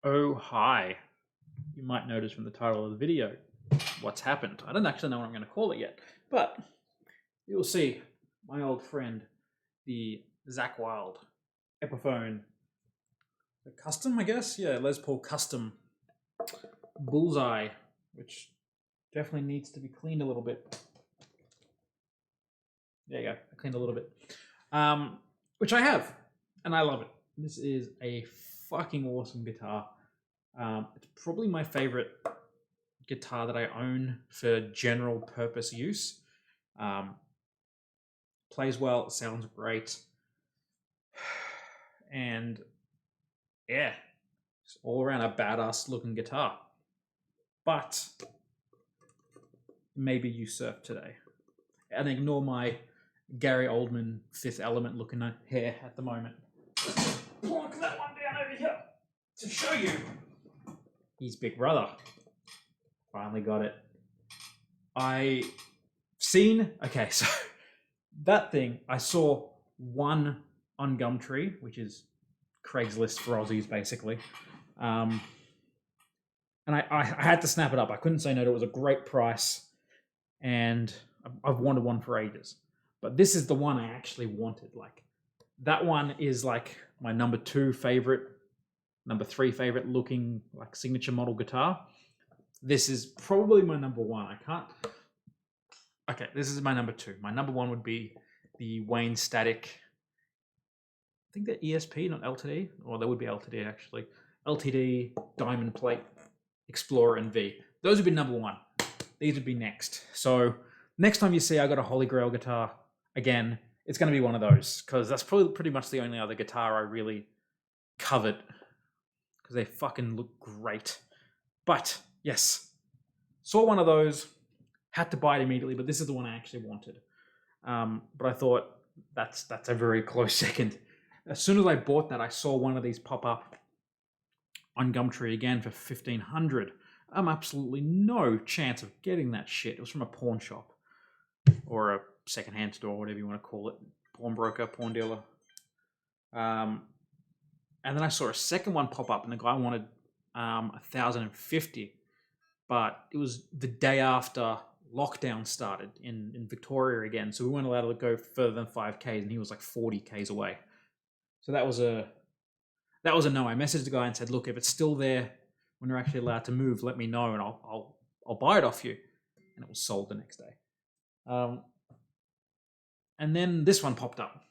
Oh, hi. You might notice from the title of the video what's happened. I don't actually know what I'm going to call it yet, but you'll see my old friend, the Zach Wild Epiphone Custom, I guess? Yeah, Les Paul Custom Bullseye, which definitely needs to be cleaned a little bit. There you go, I cleaned a little bit. Which I have, and I love it. This is a fucking awesome guitar. It's probably my favorite guitar that I own for general purpose use. Plays well, sounds great, and yeah, it's all around a badass looking guitar. But maybe you surf today, and ignore my Gary Oldman Fifth Element looking hair at the moment. Plonk that one down over here to show you he's Big Brother. Finally got it. Okay, so that thing, I saw one on Gumtree, which is Craigslist for Aussies, basically. And I had to snap it up. I couldn't say no to it. It was a great price, and I've wanted one for ages. But this is the one I actually wanted. Like, that one is like my number 2 favorite, number 3 favorite looking like signature model guitar. This is probably my number 1. Okay, this is my number 2. My number 1 would be the Wayne Static. I think they're ESP, not LTD. Or they would be LTD, actually. LTD, Diamond Plate, Explorer, and V. Those would be number 1. These would be next. So next time you see I got a Holy Grail guitar, again, it's going to be one of those. Because that's probably pretty much the only other guitar I really covet. Because they fucking look great. But, yes. Saw one of those. Had to buy it immediately, but this is the one I actually wanted. But I thought that's a very close second. As soon as I bought that, I saw one of these pop up on Gumtree again for $1,500. Absolutely no chance of getting that shit. It was from a pawn shop or a secondhand store, whatever you want to call it, pawnbroker, pawn dealer. And then I saw a second one pop up, and the guy wanted $1,050, but it was the day after lockdown started in Victoria again, so we weren't allowed to go further than 5Ks, and he was like 40Ks away. So that was a no. I messaged the guy and said, "Look, if it's still there when we're actually allowed to move, let me know, and I'll buy it off you." And it was sold the next day. And then this one popped up,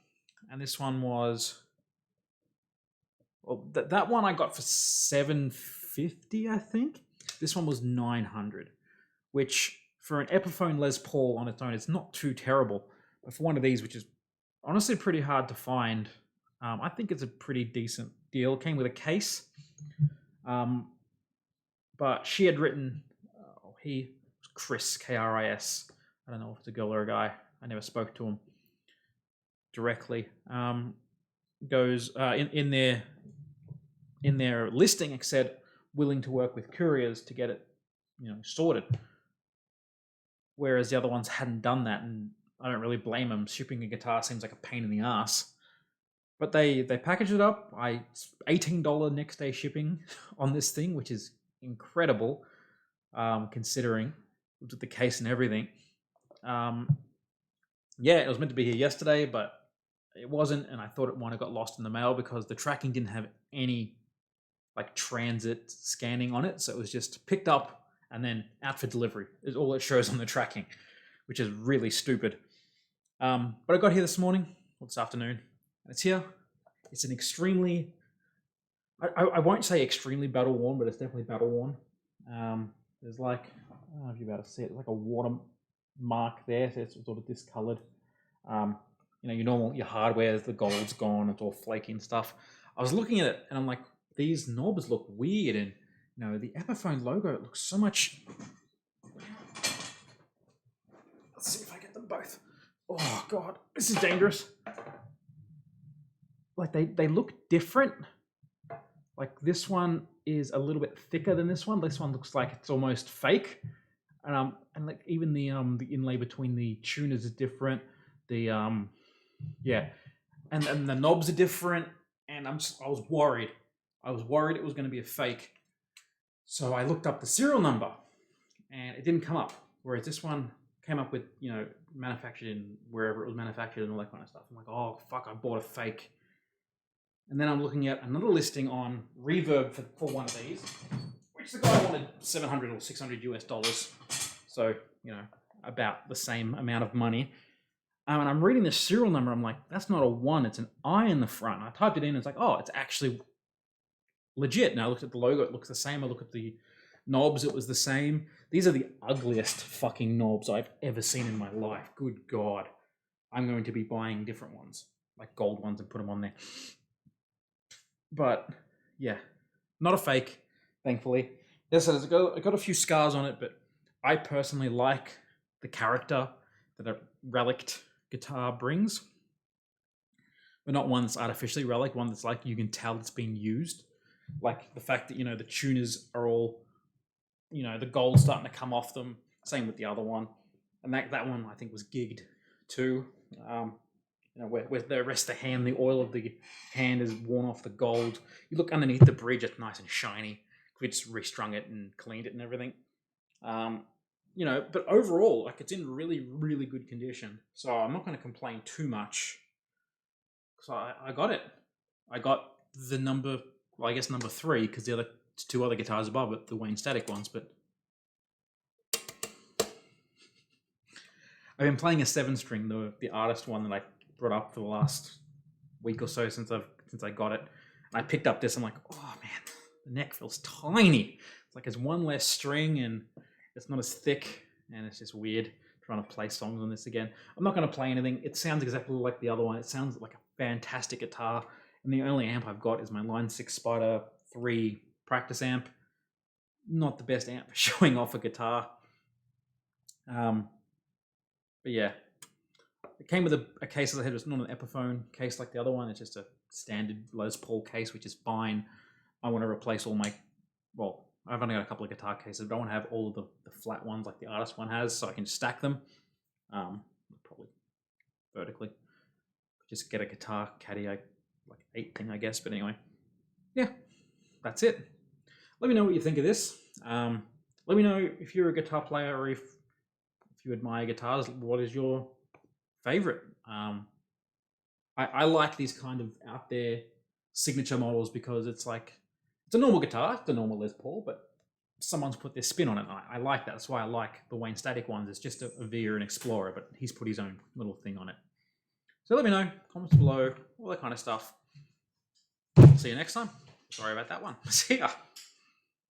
and this one was that one I got for $750, I think. This one was $900, which for an Epiphone Les Paul on its own, it's not too terrible. But for one of these, which is honestly pretty hard to find, I think it's a pretty decent deal. It came with a case. But she had written, he was Chris, Kris. I don't know if it's a girl or a guy. I never spoke to him directly. Goes in their listing, it said willing to work with couriers to get it, sorted. Whereas the other ones hadn't done that, and I don't really blame them. Shipping a guitar seems like a pain in the ass. But they packaged it up. $18 next day shipping on this thing, which is incredible, considering with the case and everything. It was meant to be here yesterday, but it wasn't, and I thought it might have got lost in the mail because the tracking didn't have any like transit scanning on it, so it was just picked up and then out for delivery is all it shows on the tracking, which is really stupid. But I got here this morning, or this afternoon, and it's here. It's an extremely, I won't say extremely battle worn, but it's definitely battle worn. There's like, I don't know if you're about to see it, like a water mark there, so it's sort of discolored. Your hardware, the gold's gone, it's all flaky and stuff. I was looking at it and I'm like, these knobs look weird, and the Epiphone logo, it looks so much. Let's see if I get them both. Oh god, this is dangerous. Like they look different. Like this one is a little bit thicker than this one. This one looks like it's almost fake. And like even the inlay between the tuners is different. The and the knobs are different. And I was worried. I was worried it was going to be a fake. So I looked up the serial number and it didn't come up. Whereas this one came up with, you know, manufactured in wherever it was manufactured and all that kind of stuff. I'm like, oh, fuck, I bought a fake. And then I'm looking at another listing on Reverb for one of these, which the guy wanted 700 or 600 US dollars. So, you know, about the same amount of money. And I'm reading the serial number. I'm like, that's not a 1, it's an I in the front. I typed it in and it's like, oh, it's actually legit. And I looked at the logo, it looks the same. I look at the knobs, it was the same. These are the ugliest fucking knobs I've ever seen in my life. Good God. I'm going to be buying different ones, like gold ones, and put them on there. But yeah, not a fake, thankfully. Yes, it's got a few scars on it, but I personally like the character that a relict guitar brings. But not one that's artificially relic, one that's like you can tell it's been used. Like the fact that, you know, the tuners are all, you know, the gold's starting to come off them. Same with the other one. And that one I think was gigged too. You know, where the rest of the hand, the oil of the hand is worn off the gold. You look underneath the bridge, it's nice and shiny. We just restrung it and cleaned it and everything. You know, but overall, like, it's in really, really good condition. So I'm not going to complain too much. So I got it. I got the number, well, I guess number 3, because the other 2 other guitars above it, the Wayne Static ones, but I've been playing a 7-string, the artist one that I brought up for the last week or so since I got it. And I picked up this, I'm like, oh man, the neck feels tiny. It's like it's one less string and it's not as thick, and it's just weird trying to play songs on this again. I'm not going to play anything. It sounds exactly like the other one. It sounds like a fantastic guitar, and the only amp I've got is my Line 6 Spider 3 practice amp. Not the best amp for showing off a guitar. But yeah, it came with a case, as I said, it's not an Epiphone case like the other one. It's just a standard Les Paul case, which is fine. I want to replace all my, well, I've only got a couple of guitar cases, but I want to have all of the flat ones like the artist one has, so I can stack them. Probably vertically. Just get a guitar caddy, like 8 thing, I guess. But anyway, yeah, that's it. Let me know what you think of this. Let me know if you're a guitar player or if you admire guitars. What is your favorite? I like these kind of out there signature models because it's like, it's a normal guitar, it's a normal Les Paul, but someone's put their spin on it. I like that. That's why I like the Wayne Static ones. It's just a Via and Explorer, but he's put his own little thing on it. So let me know, comments below, all that kind of stuff. See you next time. Sorry about that one. See ya.